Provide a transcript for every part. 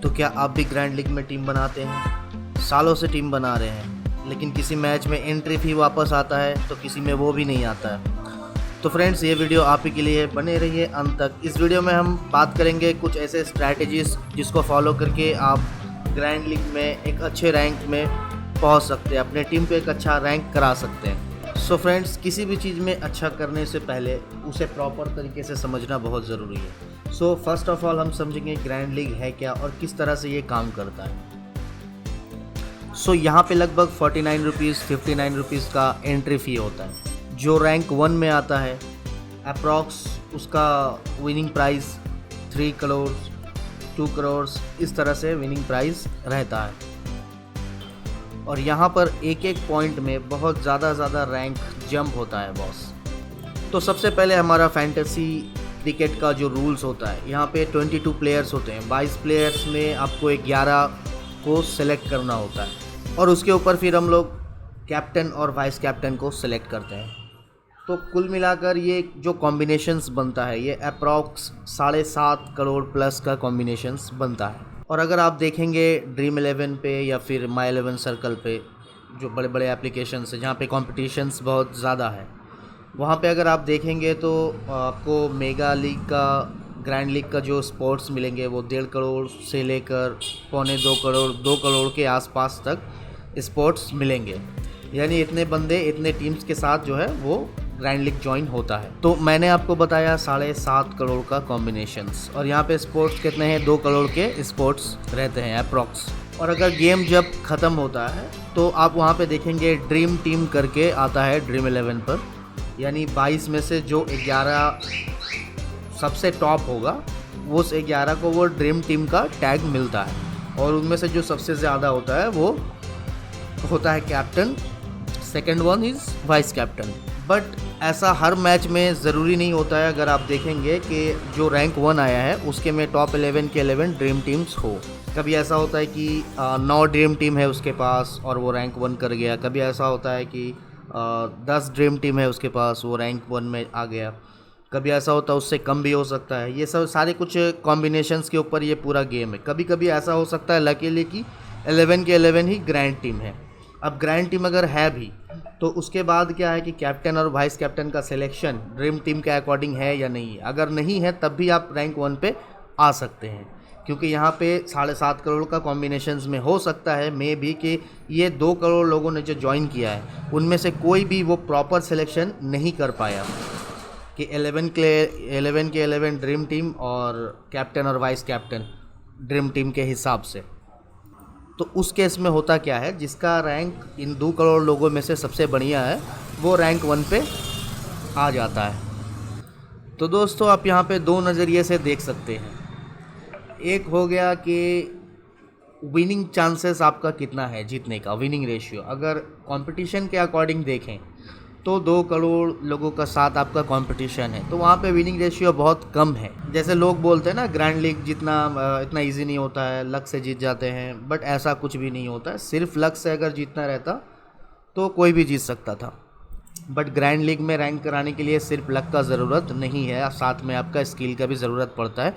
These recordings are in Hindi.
तो क्या आप भी ग्रैंड लीग में टीम बनाते हैं? सालों से टीम बना रहे हैं, लेकिन किसी मैच में एंट्री फी वापस आता है तो किसी में वो भी नहीं आता है। तो फ्रेंड्स, ये वीडियो आप ही के लिए, बने रहिए अंत तक। इस वीडियो में हम बात करेंगे कुछ ऐसे स्ट्रैटेजीज जिसको फॉलो करके आप ग्रैंड लीग में एक अच्छे रैंक में पहुंच सकते हैं, अपने टीम को एक अच्छा रैंक करा सकते हैं। सो फ्रेंड्स, किसी भी चीज़ में अच्छा करने से पहले उसे प्रॉपर तरीके से समझना बहुत ज़रूरी है। सो फर्स्ट ऑफ ऑल हम समझेंगे ग्रैंड लीग है क्या और किस तरह से ये काम करता है। सो यहाँ पे लगभग 49 रुपीज़ 59 रुपीज़ का एंट्री फ़ी होता है। जो रैंक 1 में आता है अप्रॉक्स उसका विनिंग प्राइस 3 करोड़ 2 करोड़ इस तरह से विनिंग प्राइस रहता है। और यहाँ पर एक एक पॉइंट में बहुत ज़्यादा रैंक जंप होता है बॉस। तो सबसे पहले हमारा फैंटेसी क्रिकेट का जो रूल्स होता है, यहाँ पे 22 प्लेयर्स होते हैं। 22 प्लेयर्स में आपको 11 को सिलेक्ट करना होता है और उसके ऊपर फिर हम लोग कैप्टन और वाइस कैप्टन को सिलेक्ट करते हैं। तो कुल मिलाकर ये जो कॉम्बिनेशंस बनता है ये अप्रॉक्स 7.5 करोड़ प्लस का कॉम्बिनेशंस बनता है। और अगर आप देखेंगे ड्रीम 11 पे या फिर माई 11 सर्कल पे, जो बड़े बड़े एप्लीकेशंस हैं जहाँ पे कॉम्पिटिशन्स बहुत ज़्यादा है, वहाँ पे अगर आप देखेंगे तो आपको मेगा लीग का, ग्रैंड लीग का जो स्पोर्ट्स मिलेंगे वो 1.5 करोड़ से लेकर 2 करोड़ के आसपास तक स्पोर्ट्स मिलेंगे। यानी इतने बंदे इतने टीम्स के साथ जो है वो ग्रैंड लीग ज्वाइन होता है। तो मैंने आपको बताया 7.5 करोड़ का कॉम्बिनेशंस, और यहाँ पे स्पोर्ट्स कितने हैं? 2 करोड़ के स्पोर्ट्स रहते हैं अप्रॉक्स। और अगर गेम जब ख़त्म होता है तो आप वहाँ पे देखेंगे ड्रीम टीम करके आता है ड्रीम 11 पर, यानी 22 में से जो 11 सबसे टॉप होगा उस 11 को वो ड्रीम टीम का टैग मिलता है। और उनमें से जो सबसे ज़्यादा होता है वो होता है captain, second one is vice captain. But ऐसा हर मैच में ज़रूरी नहीं होता है। अगर आप देखेंगे कि जो रैंक 1 आया है उसके में टॉप 11 के 11 ड्रीम टीम्स हो। कभी ऐसा होता है कि 9 ड्रीम टीम है उसके पास और वो रैंक 1 कर गया। कभी ऐसा होता है कि 10 ड्रीम टीम है उसके पास, वो रैंक 1 में आ गया। कभी ऐसा होता है उससे कम भी हो सकता है। ये सब सारे कुछ कॉम्बिनेशंस के ऊपर ये पूरा गेम है। कभी कभी ऐसा हो सकता है लकीली कि 11 के 11 ही ग्रैंड टीम है। अब ग्रैंड टीम अगर है भी तो उसके बाद क्या है कि कैप्टन और वाइस कैप्टन का सिलेक्शन ड्रीम टीम के अकॉर्डिंग है या नहीं है। अगर नहीं है तब भी आप रैंक 1 पे आ सकते हैं, क्योंकि यहाँ पे 7.5 करोड़ का कॉम्बिनेशंस में हो सकता है मे भी कि ये 2 करोड़ लोगों ने जो ज्वाइन किया है उनमें से कोई भी वो प्रॉपर सिलेक्शन नहीं कर पाया कि 11 के 11 ड्रीम टीम और कैप्टन और वाइस कैप्टन ड्रीम टीम के हिसाब से। तो उस केस में होता क्या है, जिसका रैंक इन 2 करोड़ लोगों में से सबसे बढ़िया है वो रैंक 1 पे आ जाता है। तो दोस्तों, आप यहाँ पे 2 नज़रिए से देख सकते हैं। एक हो गया कि विनिंग चांसेस आपका कितना है जीतने का, विनिंग रेशियो। अगर कंपटीशन के अकॉर्डिंग देखें तो 2 करोड़ लोगों का साथ आपका कंपटीशन है तो वहाँ पे विनिंग रेशियो बहुत कम है। जैसे लोग बोलते हैं ना ग्रैंड लीग जितना इतना इजी नहीं होता है, लक से जीत जाते हैं, बट ऐसा कुछ भी नहीं होता है। सिर्फ लक से अगर जीतना रहता तो कोई भी जीत सकता था। बट ग्रैंड लीग में रैंक कराने के लिए सिर्फ लक का ज़रूरत नहीं है, साथ में आपका स्किल का भी ज़रूरत पड़ता है।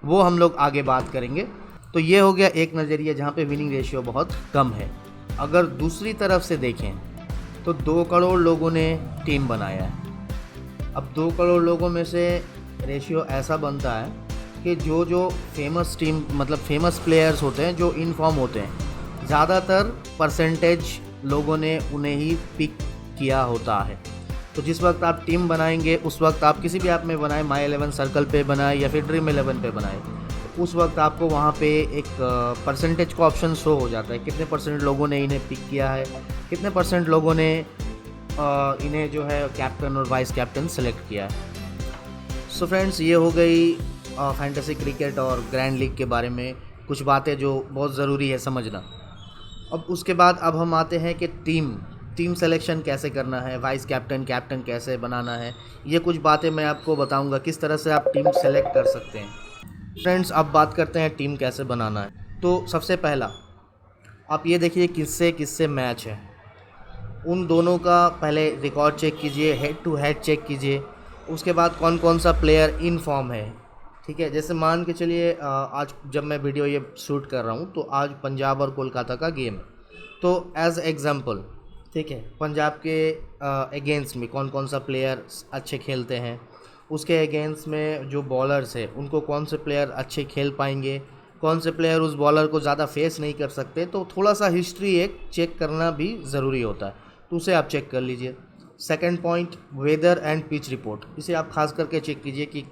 वो हम लोग आगे बात करेंगे। तो ये हो गया एक नज़रिया जहाँ पे विनिंग रेशियो बहुत कम है। अगर दूसरी तरफ से देखें तो 2 करोड़ लोगों ने टीम बनाया है। अब 2 करोड़ लोगों में से रेशियो ऐसा बनता है कि जो फेमस टीम, मतलब फेमस प्लेयर्स होते हैं, जो इन फॉर्म होते हैं, ज़्यादातर परसेंटेज लोगों ने उन्हें ही पिक किया होता है। तो जिस वक्त आप टीम बनाएंगे उस वक्त आप किसी भी ऐप में बनाएं, माई 11 सर्कल पे बनाएं या फिर ड्रीम 11 पे बनाएं, उस वक्त आपको वहाँ पे एक परसेंटेज का ऑप्शन शो हो जाता है, कितने परसेंट लोगों ने इन्हें पिक किया है, कितने परसेंट लोगों ने इन्हें जो है कैप्टन और वाइस कैप्टन सेलेक्ट किया है। सो फ्रेंड्स, ये हो गई फैंटेसी क्रिकेट और ग्रैंड लीग के बारे में कुछ बातें जो बहुत ज़रूरी है समझना। अब उसके बाद अब हम आते हैं कि टीम सेलेक्शन कैसे करना है, वाइस कैप्टन कैप्टन कैसे बनाना है। ये कुछ बातें मैं आपको बताऊंगा किस तरह से आप टीम सेलेक्ट कर सकते हैं। फ्रेंड्स, अब बात करते हैं टीम कैसे बनाना है। तो सबसे पहला आप ये देखिए किससे किससे मैच है, उन दोनों का पहले रिकॉर्ड चेक कीजिए, हेड टू हेड चेक कीजिए। उसके बाद कौन कौन सा प्लेयर इन फॉर्म है, ठीक है, जैसे मान के चलिए आज जब मैं वीडियो ये शूट कर रहा हूँ तो आज पंजाब और कोलकाता का गेम है। तो एज एग्जांपल, ठीक है, पंजाब के अगेंस्ट में कौन कौन सा प्लेयर अच्छे खेलते हैं, उसके अगेंस्ट में जो बॉलर्स है उनको कौन से प्लेयर अच्छे खेल पाएंगे, कौन से प्लेयर उस बॉलर को ज़्यादा फेस नहीं कर सकते। तो थोड़ा सा हिस्ट्री एक चेक करना भी ज़रूरी होता है, तो उसे आप चेक कर लीजिए। Second point, weather and pitch report, इसे आप खास करके चेक कीजिए कि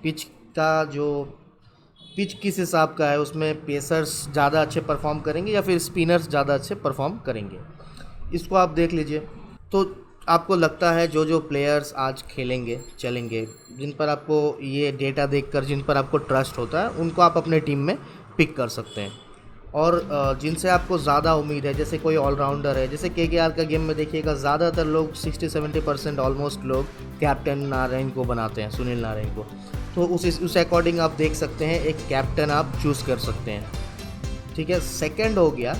पिच किस हिसाब का है, उसमें पेसर्स ज़्यादा अच्छे परफॉर्म करेंगे या फिर स्पिनर्स ज़्यादा अच्छे परफॉर्म करेंगे, इसको आप देख लीजिए। तो आपको लगता है जो जो प्लेयर्स आज खेलेंगे चलेंगे, जिन पर आपको ये डेटा देखकर जिन पर आपको ट्रस्ट होता है, उनको आप अपने टीम में पिक कर सकते हैं। और जिनसे आपको ज़्यादा उम्मीद है, जैसे कोई ऑलराउंडर है, जैसे केकेआर का गेम में देखिएगा ज़्यादातर लोग 60-70% ऑलमोस्ट लोग कैप्टन नारायण को बनाते हैं, सुनील नारायण को। तो उस अकॉर्डिंग आप देख सकते हैं, एक कैप्टन आप चूज़ कर सकते हैं। ठीक है, सेकंड हो गया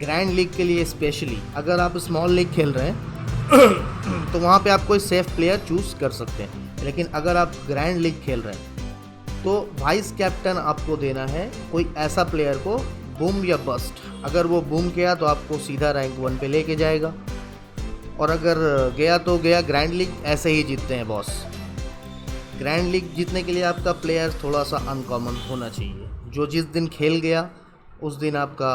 ग्रैंड लीग के लिए स्पेशली अगर आप स्मॉल लीग खेल रहे हैं तो वहाँ पे आप कोई सेफ प्लेयर चूज़ कर सकते हैं। लेकिन अगर आप ग्रैंड लीग खेल रहे हैं तो वाइस कैप्टन आपको देना है कोई ऐसा प्लेयर को, बूम या बस्ट। अगर वो बूम किया तो आपको सीधा रैंक 1 पे लेके जाएगा, और अगर गया तो गया। ग्रैंड लीग ऐसे ही जीतते हैं बॉस। ग्रैंड लीग जीतने के लिए आपका प्लेयर थोड़ा सा अनकॉमन होना चाहिए, जो जिस दिन खेल गया उस दिन आपका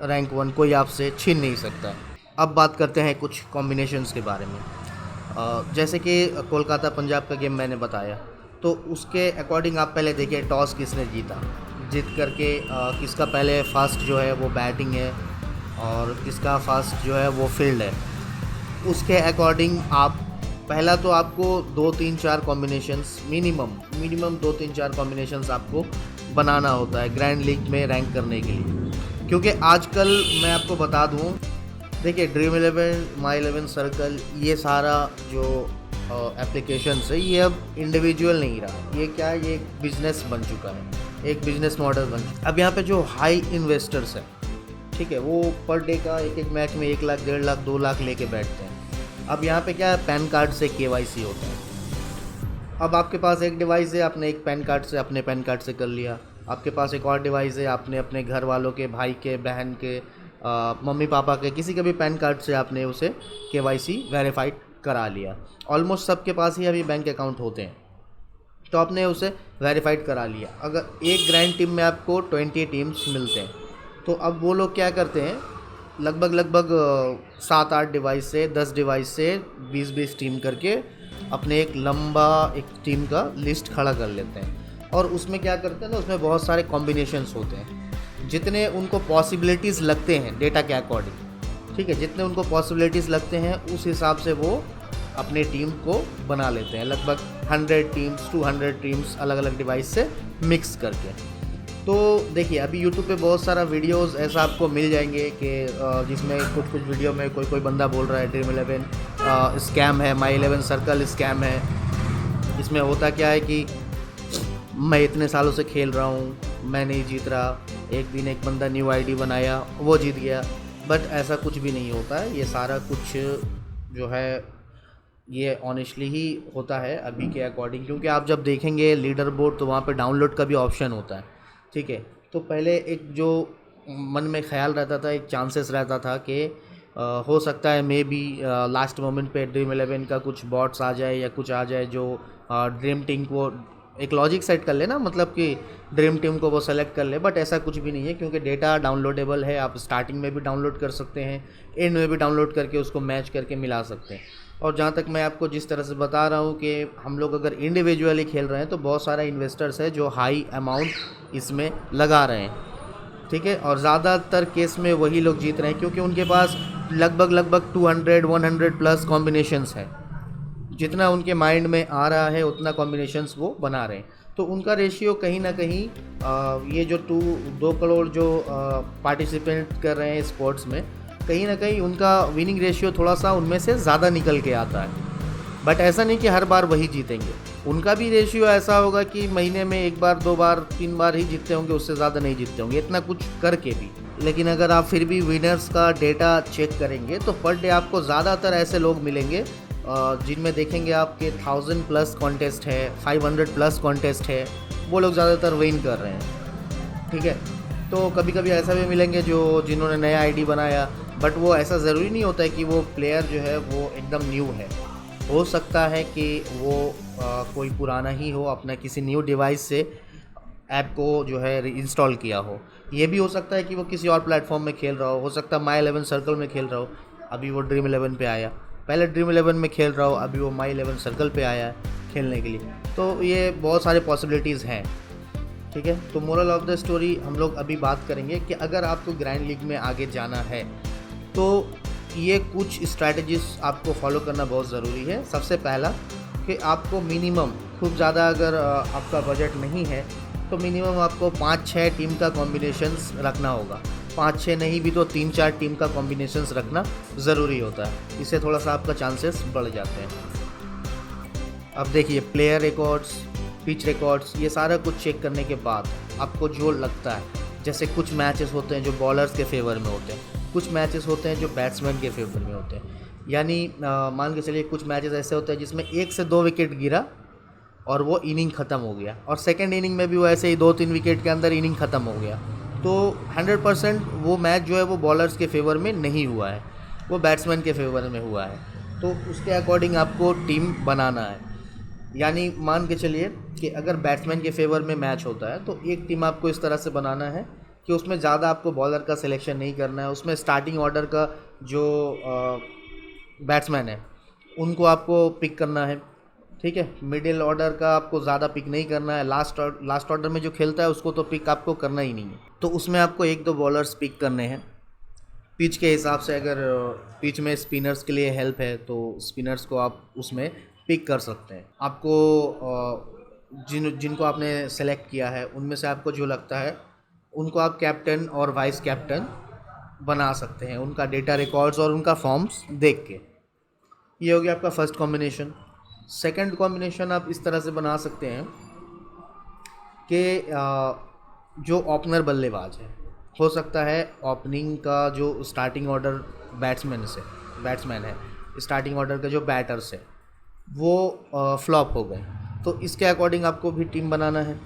रैंक 1 कोई आपसे छीन नहीं सकता। अब बात करते हैं कुछ कॉम्बिनेशंस के बारे में। जैसे कि कोलकाता पंजाब का गेम मैंने बताया, तो उसके अकॉर्डिंग आप पहले देखिए टॉस किसने जीता, जीत करके किसका पहले फास्ट जो है वो बैटिंग है और किसका फास्ट जो है वो फील्ड है। उसके अकॉर्डिंग आप पहला तो आपको 2-3-4 कॉम्बिनेशंस मिनिमम 2-3-4 कॉम्बिनेशंस आपको बनाना होता है ग्रैंड लीग में रैंक करने के लिए। क्योंकि आजकल मैं आपको बता दूं, देखिए ड्रीम 11, माई 11 सर्कल, ये सारा जो एप्लीकेशंस है ये अब इंडिविजुअल नहीं रहा, ये क्या है, ये एक बिजनेस बन चुका है, एक बिजनेस मॉडल बन चुका है। अब यहाँ पे जो हाई इन्वेस्टर्स हैं, ठीक है, वो पर डे का एक मैच में 1 लाख, 1.5 लाख, 2 लाख लेके बैठते हैं। अब यहाँ पे क्या है, पैन कार्ड से KYC होता है। अब आपके पास एक डिवाइस है, आपने एक पैन कार्ड से अपने पैन कार्ड से कर लिया। आपके पास एक और डिवाइस है, आपने अपने घर वालों के, भाई के, बहन के, मम्मी पापा के, किसी के भी पैन कार्ड से आपने उसे KYC वेरीफाइड करा लिया। ऑलमोस्ट सबके पास ही अभी बैंक अकाउंट होते हैं, तो आपने उसे वेरीफाइड करा लिया। अगर एक ग्रैंड टीम में आपको 20 टीम्स मिलते हैं, तो अब वो लोग क्या करते हैं, लगभग 7-8 डिवाइस से, 10 डिवाइस से 20-20 टीम करके अपने एक लंबा एक टीम का लिस्ट खड़ा कर लेते हैं। और उसमें क्या करते हैं ना, उसमें बहुत सारे कॉम्बिनेशंस होते हैं, जितने उनको पॉसिबिलिटीज़ लगते हैं डेटा के अकॉर्डिंग, ठीक है, जितने उनको पॉसिबिलिटीज़ लगते हैं उस हिसाब से वो अपने टीम को बना लेते हैं। लगभग 100 टीम्स 200 टीम्स अलग अलग डिवाइस से मिक्स करके। तो देखिए अभी YouTube पे बहुत सारा वीडियोस ऐसा आपको मिल जाएंगे कि जिसमें कुछ वीडियो में कोई बंदा बोल रहा है ड्रीम 11 स्कैम है, माई 11 सर्कल स्कैम है। इसमें होता क्या है कि मैं इतने सालों से खेल रहा हूँ, मैं नहीं जीत रहा, एक दिन एक बंदा न्यू ID बनाया, वो जीत गया। बट ऐसा कुछ भी नहीं होता है, ये सारा कुछ जो है ये ऑनेस्टली ही होता है अभी के अकॉर्डिंग। क्योंकि आप जब देखेंगे लीडर बोर्ड तो वहाँ पे डाउनलोड का भी ऑप्शन होता है, ठीक है। तो पहले एक जो मन में ख्याल रहता था, एक चांसेस रहता था कि हो सकता है मे बी लास्ट मोमेंट पे ड्रीम 11 का कुछ बॉट्स आ जाए या कुछ आ जाए जो ड्रीम टीम को एक लॉजिक सेट कर ले ना, मतलब कि ड्रीम टीम को वो सेलेक्ट कर ले। बट ऐसा कुछ भी नहीं है, क्योंकि डेटा डाउनलोडेबल है। आप स्टार्टिंग में भी डाउनलोड कर सकते हैं, एंड में भी डाउनलोड करके उसको मैच करके मिला सकते हैं। और जहाँ तक मैं आपको जिस तरह से बता रहा हूँ कि हम लोग अगर इंडिविजुअली खेल रहे हैं तो बहुत सारा इन्वेस्टर्स है जो हाई अमाउंट इसमें लगा रहे हैं, ठीक है। और ज़्यादातर केस में वही लोग जीत रहे हैं, क्योंकि उनके पास लगभग 200-100 प्लस कॉम्बिनेशंस है। जितना उनके माइंड में आ रहा है उतना कॉम्बिनेशंस वो बना रहे हैं। तो उनका रेशियो कहीं ना कहीं ये जो 2 करोड़ जो पार्टिसिपेंट कर रहे हैं स्पोर्ट्स में, कहीं ना कहीं उनका विनिंग रेशियो थोड़ा सा उनमें से ज़्यादा निकल के आता है। बट ऐसा नहीं कि हर बार वही जीतेंगे, उनका भी रेशियो ऐसा होगा कि महीने में 1 बार 2 बार 3 बार ही जीतते होंगे, उससे ज़्यादा नहीं जीतते होंगे, इतना कुछ करके भी। लेकिन अगर आप फिर भी विनर्स का डेटा चेक करेंगे तो पर डे आपको ज़्यादातर ऐसे लोग मिलेंगे जिनमें देखेंगे आपके 1000 प्लस कॉन्टेस्ट है, 500 प्लस कॉन्टेस्ट है, वो लोग ज़्यादातर विन कर रहे हैं। ठीक है, तो कभी कभी ऐसा भी मिलेंगे जिन्होंने नया आईडी बनाया, बट वो ऐसा ज़रूरी नहीं होता है कि वो प्लेयर जो है वो एकदम न्यू है। हो सकता है कि वो कोई पुराना ही हो, अपना किसी न्यू डिवाइस से ऐप को जो है इंस्टॉल किया हो। ये भी हो सकता है कि वो किसी और प्लेटफॉर्म में खेल रहा हो सकता है माई 11 सर्कल में खेल रहा हो, अभी वो ड्रीम 11 पे आया, पहले ड्रीम 11 में खेल रहा हो, अभी वो माई 11 सर्कल पे आया है खेलने के लिए। तो ये बहुत सारे पॉसिबिलिटीज़ हैं। ठीक है, तो मोरल ऑफ द स्टोरी हम लोग अभी बात करेंगे कि अगर आपको ग्रैंड लीग में आगे जाना है तो ये कुछ स्ट्रैटेजीज आपको फॉलो करना बहुत ज़रूरी है। सबसे पहला कि आपको मिनिमम, खूब ज़्यादा अगर आपका बजट नहीं है तो मिनिमम आपको 5-6 टीम का कॉम्बिनेशंस रखना होगा। 5-6 नहीं भी तो 3-4 टीम का कॉम्बिनेशंस रखना ज़रूरी होता है, इससे थोड़ा सा आपका चांसेस बढ़ जाते हैं। अब देखिए, प्लेयर रिकॉर्ड्स, पिच रिकॉर्ड्स, ये सारा कुछ चेक करने के बाद आपको जो लगता है, जैसे कुछ मैचेस होते हैं जो बॉलर्स के फेवर में होते हैं, कुछ मैचेस होते हैं जो बैट्समैन के फेवर में होते हैं। यानी मान के चलिए कुछ मैचेस ऐसे होते हैं जिसमें 1 से 2 विकेट गिरा और वो इनिंग ख़त्म हो गया, और सेकेंड इनिंग में भी वो ऐसे ही 2-3 विकेट के अंदर इनिंग ख़त्म हो गया। तो 100% वो मैच जो है वो बॉलर्स के फेवर में नहीं हुआ है, वो बैट्समैन के फेवर में हुआ है। तो उसके अकॉर्डिंग आपको टीम बनाना है। यानी मान के चलिए कि अगर बैट्समैन के फेवर में मैच होता है तो एक टीम आपको इस तरह से बनाना है कि उसमें ज़्यादा आपको बॉलर का सिलेक्शन नहीं करना है। उसमें स्टार्टिंग ऑर्डर का जो बैट्समैन है उनको आपको पिक करना है। ठीक है, मिडिल ऑर्डर का आपको ज़्यादा पिक नहीं करना है। लास्ट ऑर्डर में जो खेलता है उसको तो पिक आपको करना ही नहीं है। तो उसमें आपको 1-2 बॉलर्स पिक करने हैं। पिच के हिसाब से, अगर पिच में स्पिनर्स के लिए हेल्प है तो स्पिनर्स को आप उसमें पिक कर सकते हैं। आपको जिनको आपने सेलेक्ट किया है उनमें से आपको जो लगता है उनको आप कैप्टन और वाइस कैप्टन बना सकते हैं, उनका डेटा रिकॉर्ड्स और उनका फॉर्म्स देख के। ये हो गया आपका फर्स्ट कॉम्बिनेशन। सेकंड कॉम्बिनेशन आप इस तरह से बना सकते हैं कि जो ओपनर बल्लेबाज है, हो सकता है ओपनिंग का जो स्टार्टिंग ऑर्डर बैट्समैन है, स्टार्टिंग ऑर्डर का जो बैटर्स है वो फ्लॉप हो गए, तो इसके अकॉर्डिंग आपको भी टीम बनाना है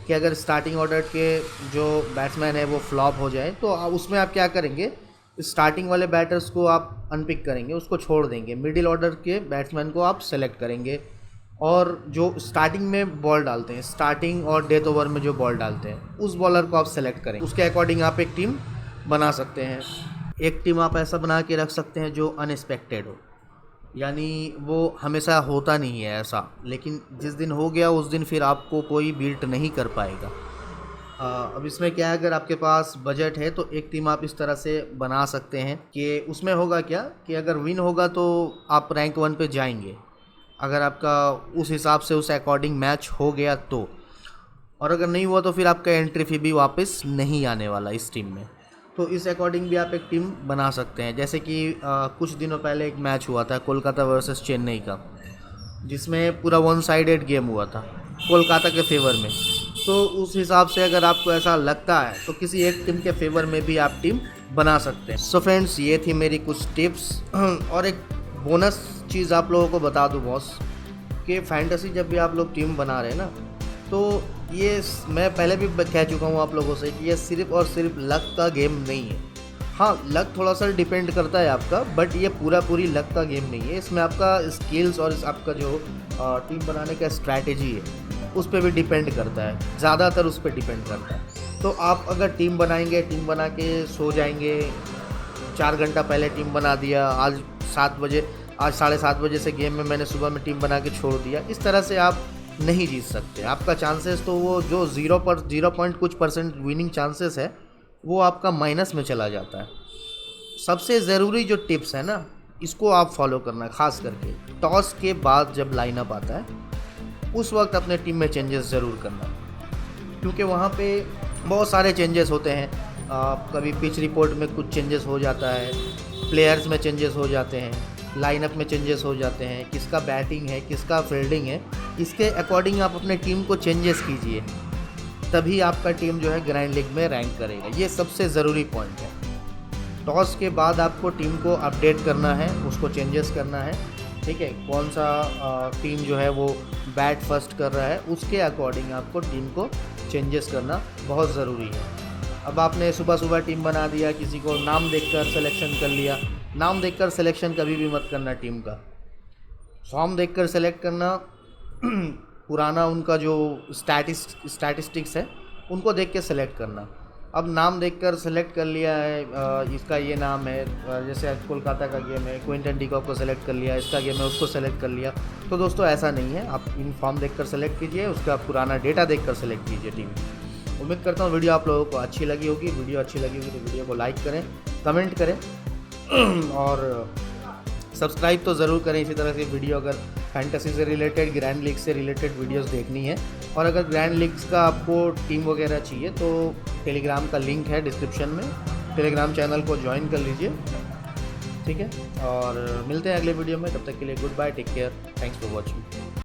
कि अगर स्टार्टिंग ऑर्डर के जो बैट्समैन है वो फ्लॉप हो जाए तो उसमें आप क्या करेंगे, स्टार्टिंग वाले बैटर्स को आप अनपिक करेंगे, उसको छोड़ देंगे, मिडिल ऑर्डर के बैट्समैन को आप सेलेक्ट करेंगे, और जो स्टार्टिंग में बॉल डालते हैं, स्टार्टिंग और डेथ ओवर में जो बॉल डालते हैं उस बॉलर को आप सेलेक्ट करें। उसके अकॉर्डिंग आप एक टीम बना सकते हैं। एक टीम आप ऐसा बना के रख सकते हैं जो अनएक्सपेक्टेड हो, यानी वो हमेशा होता नहीं है ऐसा, लेकिन जिस दिन हो गया उस दिन फिर आपको कोई बीट नहीं कर पाएगा। अब इसमें क्या है, अगर आपके पास बजट है तो एक टीम आप इस तरह से बना सकते हैं कि उसमें होगा क्या कि अगर विन होगा तो आप रैंक 1 पे जाएंगे, अगर आपका उस हिसाब से उस अकॉर्डिंग मैच हो गया तो, और अगर नहीं हुआ तो फिर आपका एंट्री फी भी वापस नहीं आने वाला इस टीम में। तो इस अकॉर्डिंग भी आप एक टीम बना सकते हैं। जैसे कि कुछ दिनों पहले एक मैच हुआ था कोलकाता वर्सेस चेन्नई का, जिसमें पूरा 1 साइडेड गेम हुआ था कोलकाता के फेवर में। तो उस हिसाब से अगर आपको ऐसा लगता है तो किसी एक टीम के फेवर में भी आप टीम बना सकते हैं। सो फ्रेंड्स, ये थी मेरी कुछ टिप्स। और एक बोनस चीज़ आप लोगों को बता दूँ बॉस, कि फैंटेसी जब भी आप लोग टीम बना रहे हैं ना, तो ये मैं पहले भी कह चुका हूँ आप लोगों से कि ये सिर्फ और सिर्फ लक का गेम नहीं है। हाँ, लक थोड़ा सा डिपेंड करता है आपका, बट ये पूरी लक का गेम नहीं है। इसमें आपका स्किल्स और आपका जो टीम बनाने का स्ट्रैटेजी है उस पर भी डिपेंड करता है, ज़्यादातर उस पर डिपेंड करता है। तो आप अगर टीम बनाएंगे, टीम बना के सो जाएंगे, 4 घंटा पहले टीम बना दिया, आज 7:30 बजे से गेम में मैंने सुबह में टीम बना के छोड़ दिया, इस तरह से आप नहीं जीत सकते। आपका चांसेस तो वो जो 0 कुछ % विनिंग चांसेस है वो आपका माइनस में चला जाता है। सबसे ज़रूरी जो टिप्स है ना, इसको आप फॉलो करना, खास करके टॉस के बाद जब लाइनअप आता है उस वक्त अपने टीम में चेंजेस ज़रूर करना, क्योंकि वहाँ पे बहुत सारे चेंजेस होते हैं। कभी पिच रिपोर्ट में कुछ चेंजेस हो जाता है, प्लेयर्स में चेंजेस हो जाते हैं, लाइनअप में चेंजेस हो जाते हैं, किसका बैटिंग है किसका फील्डिंग है, इसके अकॉर्डिंग आप अपने टीम को चेंजेस कीजिए, तभी आपका टीम जो है ग्रैंड लीग में रैंक करेगा। ये सबसे ज़रूरी पॉइंट है। टॉस के बाद आपको टीम को अपडेट करना है, उसको चेंजेस करना है, ठीक है, कौन सा टीम जो है वो बैट फर्स्ट कर रहा है, उसके अकॉर्डिंग आपको टीम को चेंजेस करना बहुत ज़रूरी है। अब आपने सुबह सुबह टीम बना दिया, किसी को नाम देखकर सिलेक्शन कर लिया। नाम देखकर सिलेक्शन कभी भी मत करना टीम का। फॉर्म देखकर सेलेक्ट करना, पुराना उनका जो स्टैटिस्टिक्स है उनको देख के सेलेक्ट करना। अब नाम देखकर सेलेक्ट कर लिया है, इसका ये नाम है, जैसे आज कोलकाता का गेम है, क्विंटन डिकॉक को सेलेक्ट कर लिया, इसका गेम है उसको सेलेक्ट कर लिया। तो दोस्तों ऐसा नहीं है, आप इन फॉर्म देखकर सेलेक्ट कीजिए, उसका पुराना डेटा देखकर सेलेक्ट कीजिए टीम। उम्मीद करता हूँ वीडियो आप लोगों को अच्छी लगी होगी। वीडियो अच्छी लगी होगी तो वीडियो को लाइक करें, कमेंट करें और सब्सक्राइब तो ज़रूर करें। इसी तरह से वीडियो अगर फैंटेसी से रिलेटेड, ग्रैंड लीग से रिलेटेड वीडियोस देखनी है और अगर ग्रैंड लीग्स का आपको टीम वगैरह चाहिए तो टेलीग्राम का लिंक है डिस्क्रिप्शन में, टेलीग्राम चैनल को ज्वाइन कर लीजिए, ठीक है। और मिलते हैं अगले वीडियो में, तब तक के लिए goodbye, take care, thanks for watching.